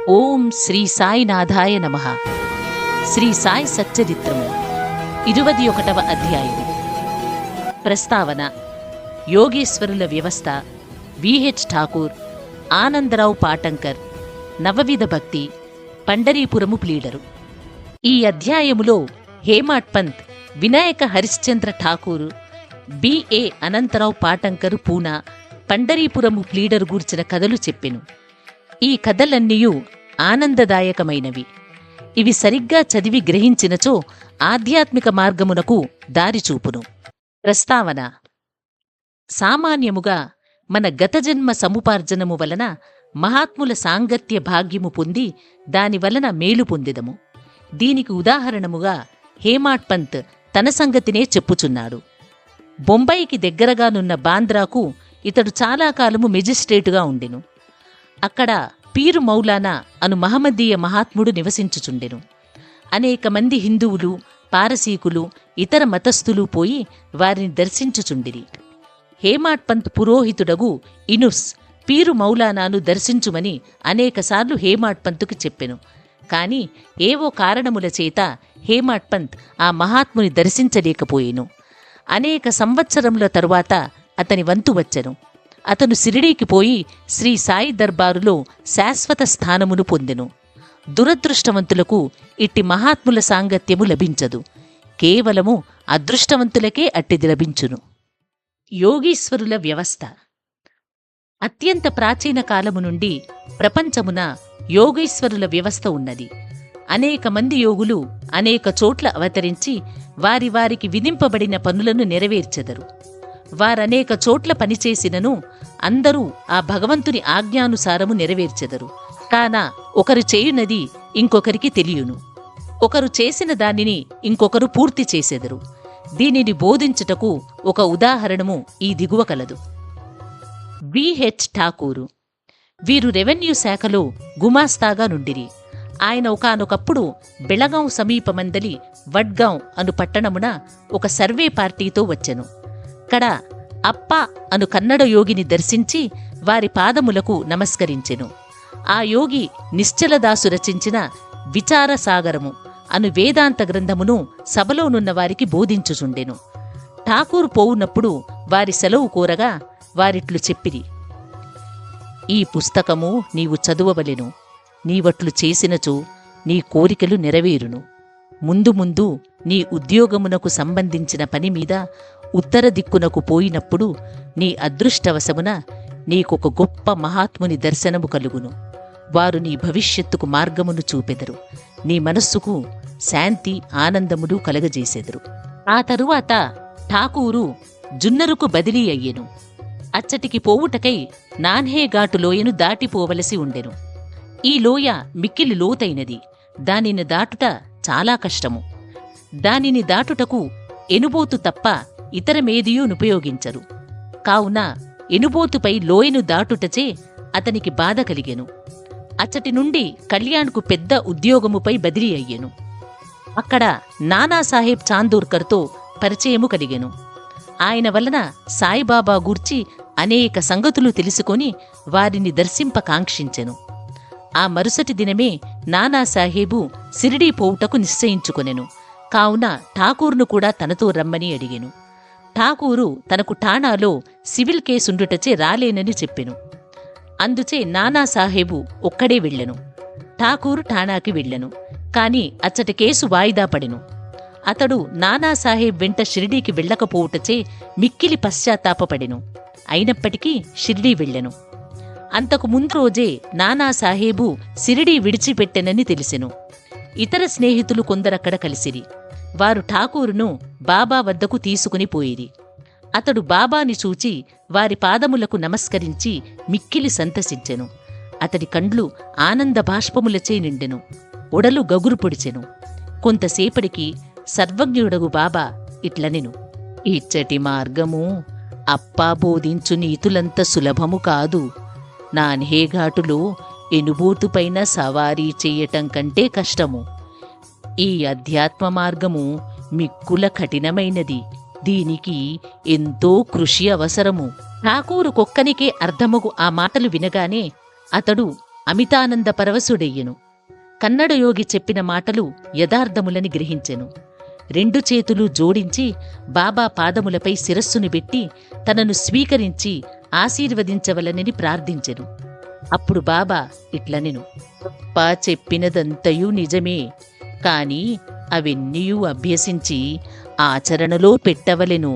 ఓం శ్రీ సాయినాథాయ నమః. శ్రీ సాయి సచ్చరిత్రము 21వ అధ్యాయం. ప్రస్తావన: యోగేశ్వరుల వ్యవస్థ, విహెచ్ ఠాకూర్, ఆనందరావు పాటంకర్, నవవిధ భక్తి, పండరీపురము ప్లీడరు. ఈ అధ్యాయములో హేమాడ్ పంత్ వినాయక హరిశ్చంద్ర ఠాకూరు, బిఏ అనంతరావు పాటంకరు పూనా, పండరీపురము ప్లీడరు గూర్చిన కథలు చెప్పెను. ఈ కథలన్నీయూ ఆనందదాయకమైనవి. ఇవి సరిగ్గా చదివి గ్రహించినచో ఆధ్యాత్మిక మార్గమునకు దారిచూపును. ప్రస్తావన: సామాన్యముగా మన గతజన్మ సముపార్జనము వలన మహాత్ముల సాంగత్య భాగ్యము పొంది దానివలన మేలు పొందెదము. దీనికి ఉదాహరణముగా హేమాడ్ పంత్ తన సంగతినే చెప్పుచున్నాడు. బొంబాయికి దగ్గరగానున్న బాంద్రాకు ఇతడు చాలా కాలము మెజిస్ట్రేటుగా ఉండెను. అక్కడ పీరు మౌలానా అను మహమ్మదీయ మహాత్ముడు నివసించుచుండెను. అనేక మంది హిందువులు, పారసీకులు, ఇతర మతస్థులు పోయి వారిని దర్శించుచుండిరి. హేమాడ్ పంత్ పురోహితుడగు ఇనుస్ పీరు మౌలానాను దర్శించుమని అనేకసార్లు హేమాడ్ పంతుకు చెప్పెను. కాని ఏవో కారణముల చేత హేమాడ్ పంత్ ఆ మహాత్ముని దర్శించలేకపోయెను. అనేక సంవత్సరముల తరువాత అతని వంతు వచ్చెను. అతను సిరిడీకి పోయి శ్రీ సాయి దర్బారులో శాశ్వత స్థానమును పొందెను. దురదృష్టవంతులకు ఇట్టి మహాత్ముల సాంగత్యము లభించదు. కేవలము అదృష్టవంతులకే అట్టిది లభించును. యోగీశ్వరుల వ్యవస్థ. అత్యంత ప్రాచీన కాలము నుండి ప్రపంచమున యోగీశ్వరుల వ్యవస్థ ఉన్నది. అనేక మంది యోగులు అనేక చోట్ల అవతరించి వారి వారికి విధింపబడిన పనులను నెరవేర్చెదరు. వారనేక చోట్ల పనిచేసినను అందరూ ఆ భగవంతుని ఆజ్ఞానుసారము నెరవేర్చెదరు. కాన ఒకరు చేయునది ఇంకొకరికి తెలియును. ఒకరు చేసిన దానిని ఇంకొకరు పూర్తి చేసెదరు. దీనిని బోధించుటకు ఒక ఉదాహరణము ఈ దిగువ కలదు. విహెచ్ ఠాకూరు. వీరు రెవెన్యూ శాఖలో గుమాస్తాగా నుండిరి. ఆయన ఒకానొకప్పుడు బెళగాం సమీపమందలి వడ్గాం అను పట్టణమున ఒక సర్వే పార్టీతో వచ్చెను. అక్కడ అప్ప అను కన్నడ యోగిని దర్శించి వారి పాదములకు నమస్కరించెను. ఆ యోగి నిశ్చలదాసు రచించిన విచారసాగరము అను వేదాంత గ్రంథమును సభలోనున్న వారికి బోధించుచుండెను. ఠాకూర్ పోవునప్పుడు వారి సెలవు కోరగా వారిట్లు చెప్పిరి: ఈ పుస్తకము నీవు చదువవలెను. నీవట్లు చేసినచో నీ కోరికలు నెరవేరును. ముందు ముందు నీ ఉద్యోగమునకు సంబంధించిన పని మీద ఉత్తర దిక్కునకు పోయినప్పుడు నీ అదృష్టవశమున నీకొక గొప్ప మహాత్ముని దర్శనము కలుగును. వారు నీ భవిష్యత్తుకు మార్గమును చూపెదరు. నీ మనస్సుకు శాంతి, ఆనందములు కలగజేసెదరు. ఆ తరువాత ఠాకూరు జున్నరుకు బదిలీ అయ్యెను. అచ్చటికి పోవుటకై నాన్హేఘాటు లోయను దాటిపోవలసి ఉండెను. ఈ లోయ మిక్కిలి లోతైనది. దానిని దాటుట చాలా కష్టము. దానిని దాటుటకు ఎనుబోతు తప్ప ఇతరమేదియూ నుపయోగించరు. కావున ఎనుబోతుపై లోయను దాటుటచే అతనికి బాధ కలిగెను. అచ్చటి నుండి కళ్యాణ్కు పెద్ద ఉద్యోగముపై బదిలీ అయ్యెను. అక్కడ నానాసాహెబ్ చాందోర్కర్తో పరిచయము కలిగెను. ఆయన వలన సాయిబాబా గూర్చి అనేక సంగతులు తెలుసుకొని వారిని దర్శింప కాంక్షించెను. ఆ మరుసటి దినమే నానాసాహేబు సిరిడీ పోవుటకు నిశ్చయించుకొనెను. కావున ఠాకూర్ను కూడా తనతో రమ్మని అడిగెను. ఠాకూరు తనకు ఠాణాలో సివిల్ కేసుండుటచే రాలేనని చెప్పెను. అందుచే నానాసాహేబు ఒక్కడే వెళ్ళెను. ఠాకూరు ఠాణాకి వెళ్ళెను. కాని అచ్చటి కేసు వాయిదా పడెను. అతడు నానాసాహెబ్ వెంట షిరిడీకి వెళ్ళకపోవుటచే మిక్కిలి పశ్చాత్తాపపడెను. అయినప్పటికీ షిరిడీ వెళ్ళెను. అంతకు ముందు రోజే నానాసాహేబు షిరిడీ విడిచిపెట్టెనని తెలిసెను. ఇతర స్నేహితులు కొందరక్కడ కలిసిరి. వారు ఠాకూరును బాబా వద్దకు తీసుకుని పోయిరి. అతడు బాబాని చూచి వారి పాదములకు నమస్కరించి మిక్కిలి సంతసించెను. అతడి కండ్లు ఆనంద బాష్పములచే నిండెను. ఒడలు గగురు పొడిచెను. కొంతసేపటికి సర్వజ్ఞుడగు బాబా ఇట్లనెను: ఇచ్చటి మార్గము అప్పా బోధించు నీతులంత సులభము కాదు. నాన్హేఘాటులో ఎనుబోతుపైన సవారీ చెయ్యటం కంటే కష్టము. ఈ అధ్యాత్మ మార్గము మిక్కుల కఠినమైనది. దీనికి ఎంతో కృషి అవసరము. ఠాకూరు కొక్కనికే అర్థమగు ఆ మాటలు వినగానే అతడు అమితానంద పరవశుడెయ్యెను. కన్నడయోగి చెప్పిన మాటలు యథార్థములని గ్రహించెను. 2 చేతులు జోడించి బాబా పాదములపై శిరస్సును పెట్టి తనను స్వీకరించి ఆశీర్వదించవలనని ప్రార్థించెను. అప్పుడు బాబా ఇట్లనెను, పా చెప్పినదంతయు నిజమే, కాని అవెన్నియూ అభ్యసించి ఆచరణలో పెట్టవలెను.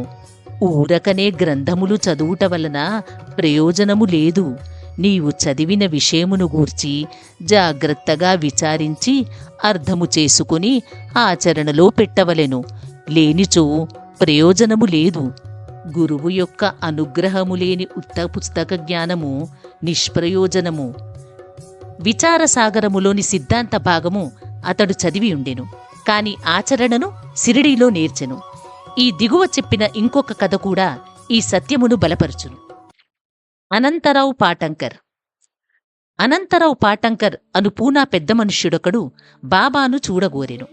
ఊరకనే గ్రంథములు చదువుట వలన ప్రయోజనము లేదు. నీవు చదివిన విషయమును గూర్చి జాగ్రత్తగా విచారించి అర్థము చేసుకుని ఆచరణలో పెట్టవలెను. లేనిచో ప్రయోజనము లేదు. గురువు యొక్క అనుగ్రహము లేని ఉత్త పుస్తక జ్ఞానము నిష్ప్రయోజనము. విచారసాగరములోని సిద్ధాంత భాగము అతడు చదివి ఉండెను, కాని ఆచరణను సిరిడీలో నేర్చెను. ఈ దిగువ చెప్పిన ఇంకొక కథ కూడా ఈ సత్యమును బలపరచును. అనంతరావు పాటంకర్. అనంతరావు పాటంకర్ అను పూనా పెద్ద మనుష్యుడొకడు బాబాను చూడగోరెను.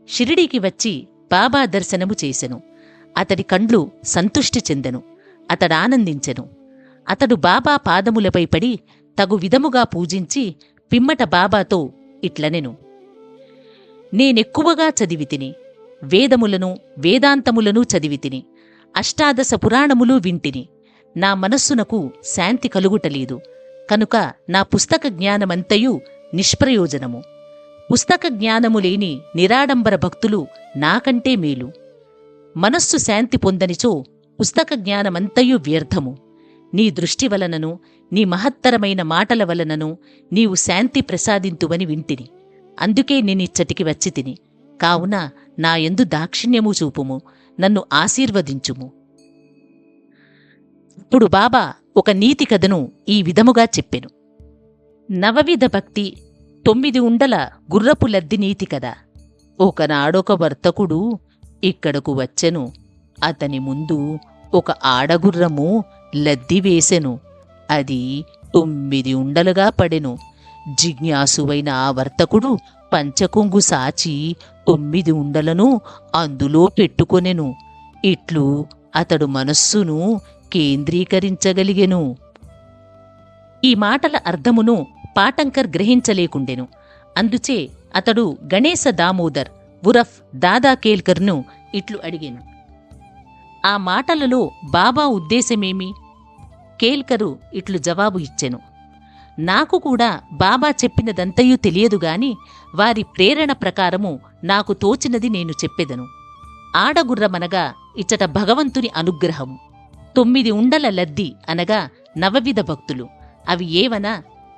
షిరిడీకి వచ్చి బాబా దర్శనము చేసెను. అతడి కండ్లు సంతుష్టి చెందెను. అతడానందించెను. అతడు బాబా పాదములపై పడి తగు విధముగా పూజించి పిమ్మట బాబాతో ఇట్లనెను, నేనెక్కువగా చదివితిని. వేదములను వేదాంతములను చదివితిని. అష్టాదశ పురాణములు వింటిని. నా మనస్సునకు శాంతి కలుగుటలేదు. కనుక నా పుస్తక జ్ఞానమంతయు నిష్ప్రయోజనము. పుస్తక జ్ఞానము లేని నిరాడంబర భక్తులు నాకంటే మేలు. మనస్సు శాంతి పొందనిచో పుస్తక జ్ఞానమంతయు వ్యర్థము. నీ దృష్టి వలనను నీ మహత్తరమైన మాటల వలనను నీవు శాంతి ప్రసాదింతువని వింటిని. అందుకే నేనిచ్చటికి వచ్చి తిని. కావున నాయందు దాక్షిణ్యము చూపుము, నన్ను ఆశీర్వదించుము. ఇప్పుడు బాబా ఒక నీతి కథను ఈ విధముగా చెప్పెను. నవవిధ భక్తి 9 ఉండల గుర్రపు లద్ది నీతి కథ. ఒకనాడొక వర్తకుడు ఇక్కడకు వచ్చెను. అతని ముందు ఒక ఆడగుర్రము లద్ది వేసెను. అది 9 ఉండలుగా పడెను. జిజ్ఞాసువైన ఆ వర్తకుడు పంచకొంగు సాచి 9 ఉండలను అందులో పెట్టుకొనెను. ఇట్లు అతడు మనస్సును కేంద్రీకరించగలిగెను. ఈ మాటల అర్థమును పాటంకర్ గ్రహించలేకుండెను. అందుచే అతడు గణేశ దామోదర్ ఉరఫ్ దాదా కేల్కర్ను ఇట్లు అడిగెను, ఆ మాటలలో బాబా ఉద్దేశమేమి? కేల్కరు ఇట్లు జవాబు ఇచ్చెను, నాకు కూడా బాబా చెప్పినదంతయూ తెలియదుగాని వారి ప్రేరణ ప్రకారము నాకు తోచినది నేను చెప్పెదను. ఆడగుర్రమనగా ఇచ్చట భగవంతుని అనుగ్రహము. 9 ఉండల లద్ది అనగా నవవిధ భక్తులు. అవి ఏవనా?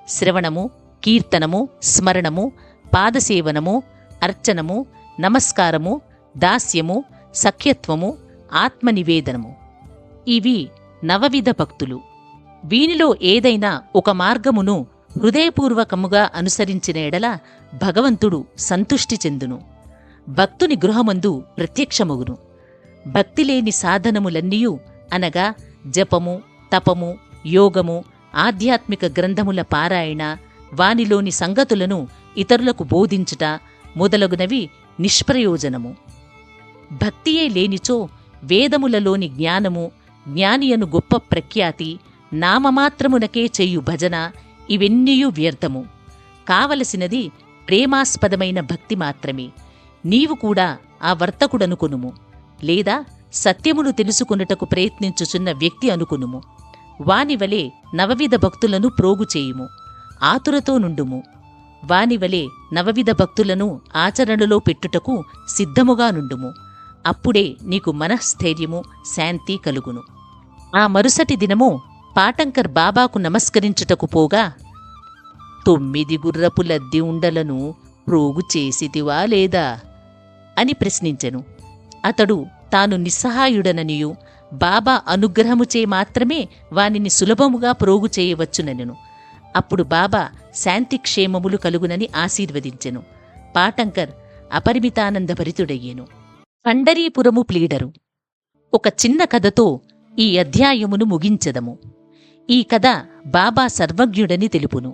శ్రవణము, కీర్తనము, స్మరణము, పాదసేవనము, అర్చనము, నమస్కారము, దాస్యము, సఖ్యత్వము, ఆత్మనివేదనము. ఇవి నవవిధ భక్తులు. వీనిలో ఏదైనా ఒక మార్గమును హృదయపూర్వకముగా అనుసరించిన ఎడల భగవంతుడు సంతుష్టి చెందును. భక్తుని గృహమందు ప్రత్యక్షమగును. భక్తిలేని సాధనములన్నీయు అనగా జపము, తపము, యోగము, ఆధ్యాత్మిక గ్రంథముల పారాయణ, వానిలోని సంగతులను ఇతరులకు బోధించుట మొదలగునవి నిష్ప్రయోజనము. భక్తియే లేనిచో వేదములలోని జ్ఞానము, జ్ఞానియను గొప్ప ప్రఖ్యాతి, నామమాత్రమునకే చేయు భజన ఇవెన్నీయూ వ్యర్థము. కావలసినది ప్రేమాస్పదమైన భక్తి మాత్రమే. నీవు కూడా ఆ వర్తకుడనుకొనుము, లేదా సత్యమును తెలుసుకొనుటకు ప్రయత్నించుచున్న వ్యక్తి అనుకునుము. వానివలే నవవిధ భక్తులను ప్రోగుచేయుము, ఆతురతో నుండుము. వానివలే నవవిధ భక్తులను ఆచరణలో పెట్టుటకు సిద్ధముగా నుండుము. అప్పుడే నీకు మనఃస్థైర్యము, శాంతి కలుగును. ఆ మరుసటి దినము పాటంకర్ బాబాకు నమస్కరించుటకు పోగా, 9 గుర్రపు లద్ది ఉండలను ప్రోగు చేసితివా లేదా అని ప్రశ్నించెను. అతడు తాను నిస్సహాయుడననియు బాబా అనుగ్రహముచే మాత్రమే వానిని సులభముగా ప్రోగు చేయవచ్చునెను. అప్పుడు బాబా శాంతిక్షేమములు కలుగునని ఆశీర్వదించెను. పాటంకర్ అపరిమితానందభరితుడయ్యెను. పండరీపురము ప్లీడరు. ఒక చిన్న కథతో ఈ అధ్యాయమును ముగించెదము. ఈ కథ బాబా సర్వజ్ఞుడని తెలుపును.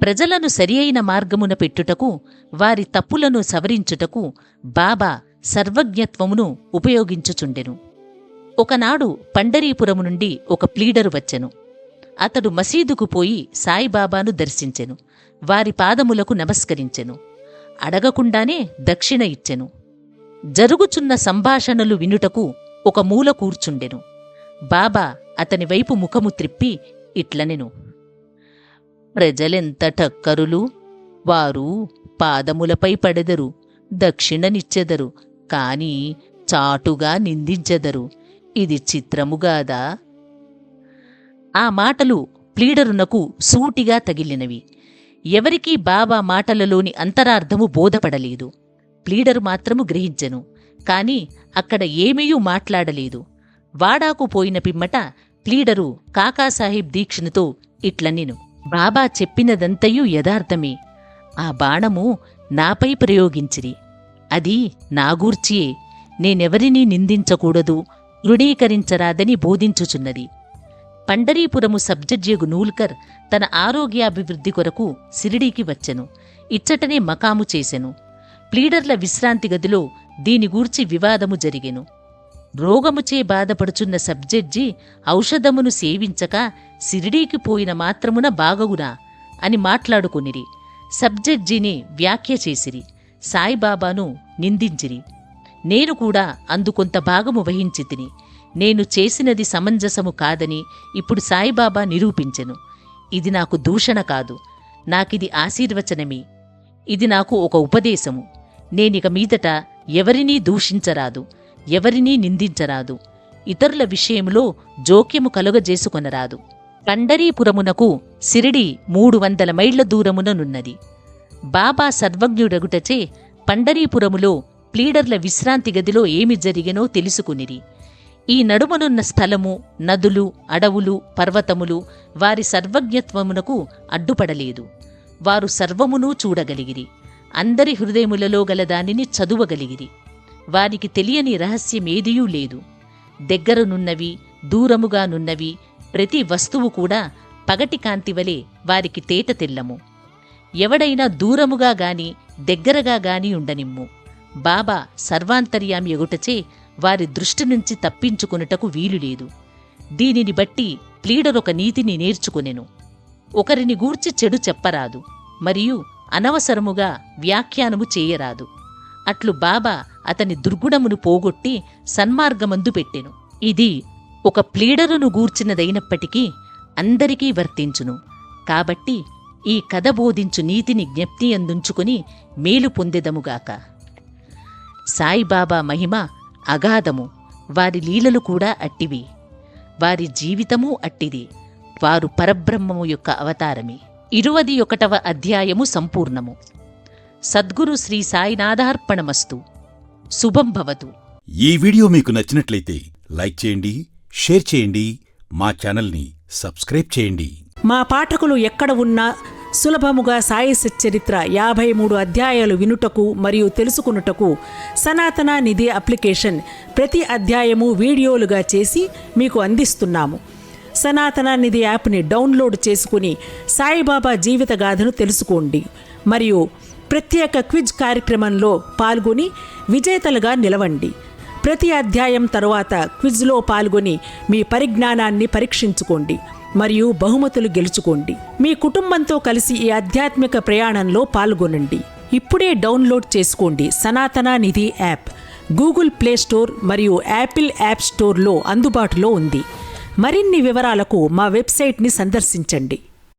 ప్రజలను సరియైన మార్గమున పెట్టుటకు, వారి తప్పులను సవరించుటకు బాబా సర్వజ్ఞత్వమును ఉపయోగించుచుండెను. ఒకనాడు పండరీపురము నుండి ఒక ప్లీడరు వచ్చెను. అతడు మసీదుకు పోయి సాయిబాబాను దర్శించెను. వారి పాదములకు నమస్కరించెను. అడగకుండానే దక్షిణ ఇచ్చెను. జరుగుచున్న సంభాషణలు వినుటకు ఒక మూల కూర్చుండెను. బాబా అతని వైపు ముఖము త్రిప్పి ఇట్లనెను, ప్రజలెంత టక్కరులు, వారు పాదములపై పడెదరు, దక్షిణనిచ్చెదరు, కాని చాటుగా నిందించెదరు. ఇది చిత్రముగాదా? ఆ మాటలు ప్లీడరునకు సూటిగా తగిలినవి. ఎవరికీ బాబా మాటలలోని అంతరార్థము బోధపడలేదు. ప్లీడరు మాత్రము గ్రహించెను. కాని అక్కడ ఏమీయూ మాట్లాడలేదు. వాడాకు పోయిన పిమ్మట ప్లీడరు కాకాసాహెబ్ దీక్షితుతో ఇట్లనెను, బాబా చెప్పినదంతయు యథార్థమే. ఆ బాణము నాపై ప్రయోగించిరి. అది నాగూర్చియే. నేనెవరినీ నిందించకూడదు, తృణీకరించరాదని బోధించుచున్నది. పండరీపురము సబ్జడ్జియగు నూల్కర్ తన ఆరోగ్యాభివృద్ధి కొరకు సిరిడీకి వచ్చెను. ఇచ్చటనే మకాము చేసెను. ప్లీడర్ల విశ్రాంతి గదిలో దీనిగూర్చి వివాదము జరిగెను. రోగముచే బాధపడుచున్న సబ్జడ్జి ఔషధమును సేవించక సిరిడీకి పోయిన మాత్రమున బాగవునా అని మాట్లాడుకొనిరి. సబ్జడ్జిని వ్యాఖ్య చేసిరి. సాయిబాబాను నిందించిరి. నేను కూడా అందుకొంత భాగము వహించి తిని. నేను చేసినది సమంజసము కాదని ఇప్పుడు సాయిబాబా నిరూపించెను. ఇది నాకు దూషణ కాదు, నాకిది ఆశీర్వచనమే. ఇది నాకు ఒక ఉపదేశము. నేనిక మీదట ఎవరినీ దూషించరాదు, ఎవరినీ నిందించరాదు, ఇతరుల విషయంలో జోక్యము కలుగజేసుకొనరాదు. పండరీపురమునకు సిరిడి 300 మైళ్ల దూరముననున్నది. బాబా సర్వజ్ఞుడగుటచే పండరీపురములో ప్లీడర్ల విశ్రాంతి గదిలో ఏమి జరిగెనో తెలుసుకునిరి. ఈ నడుమనున్న స్థలము, నదులు, అడవులు, పర్వతములు వారి సర్వజ్ఞత్వమునకు అడ్డుపడలేదు. వారు సర్వమునూ చూడగలిగిరి. అందరి హృదయములలో గల దానిని చదువగలిగిరి. వారికి తెలియని రహస్యమేదియూ లేదు. దగ్గరనున్నవి, దూరముగానున్నవి ప్రతి వస్తువు కూడా పగటి కాంతివలే వారికి తేట తెల్లము. ఎవడైనా దూరముగా గాని దగ్గరగా గాని ఉండనిమ్ము. బాబా సర్వాంతర్యామి ఎగుటచే వారి దృష్టి నుంచి తప్పించుకొనుటకు వీలులేదు. దీనిని బట్టి ప్లీడరొక నీతిని నేర్చుకొనెను. ఒకరిని గూర్చి చెడు చెప్పరాదు, మరియు అనవసరముగా వ్యాఖ్యానము చేయరాదు. అట్లు బాబా అతని దుర్గుణమును పోగొట్టి సన్మార్గమందు పెట్టెను. ఇది ఒక ప్లీడరును గూర్చినదైనప్పటికీ అందరికీ వర్తించును. కాబట్టి ఈ కథ బోధించు నీతిని జ్ఞప్తి అందుంచుకుని మేలు పొందెదముగాక. సాయిబాబా మహిమ అగాధము. వారి లీలలు కూడా అట్టివి. వారి జీవితమూ అట్టిది. వారు పరబ్రహ్మము యొక్క అవతారమే. 21వ అధ్యాయము సంపూర్ణము. సద్గురు శ్రీ సాయినాథార్పణమస్తు. శుభం భవతు. ఈ వీడియో మీకు నచ్చినట్లయితే లైక్ చేయండి, షేర్ చేయండి, మా ఛానల్ని సబ్స్క్రైబ్ చేయండి. మా పాఠకులు ఎక్కడ ఉన్నా సులభముగా సాయి సచ్చరిత్ర 53 అధ్యాయాలు వినుటకు మరియు తెలుసుకునుటకు సనాతన నిధి అప్లికేషన్ ప్రతి అధ్యాయము వీడియోలుగా చేసి మీకు అందిస్తున్నాము. సనాతన నిధి యాప్ని డౌన్లోడ్ చేసుకుని సాయిబాబా జీవితగాథను తెలుసుకోండి. మరియు ప్రత్యేక క్విజ్ కార్యక్రమంలో పాల్గొని విజేతలుగా నిలవండి. ప్రతి అధ్యాయం తరువాత క్విజ్లో పాల్గొని మీ పరిజ్ఞానాన్ని పరీక్షించుకోండి మరియు బహుమతులు గెలుచుకోండి. మీ కుటుంబంతో కలిసి ఈ ఆధ్యాత్మిక ప్రయాణంలో పాల్గొనండి. ఇప్పుడే డౌన్లోడ్ చేసుకోండి. సనాతన నిధి యాప్ గూగుల్ ప్లే స్టోర్ మరియు యాపిల్ యాప్ స్టోర్లో అందుబాటులో ఉంది. మరిన్ని వివరాలకు మా వెబ్సైట్ని సందర్శించండి.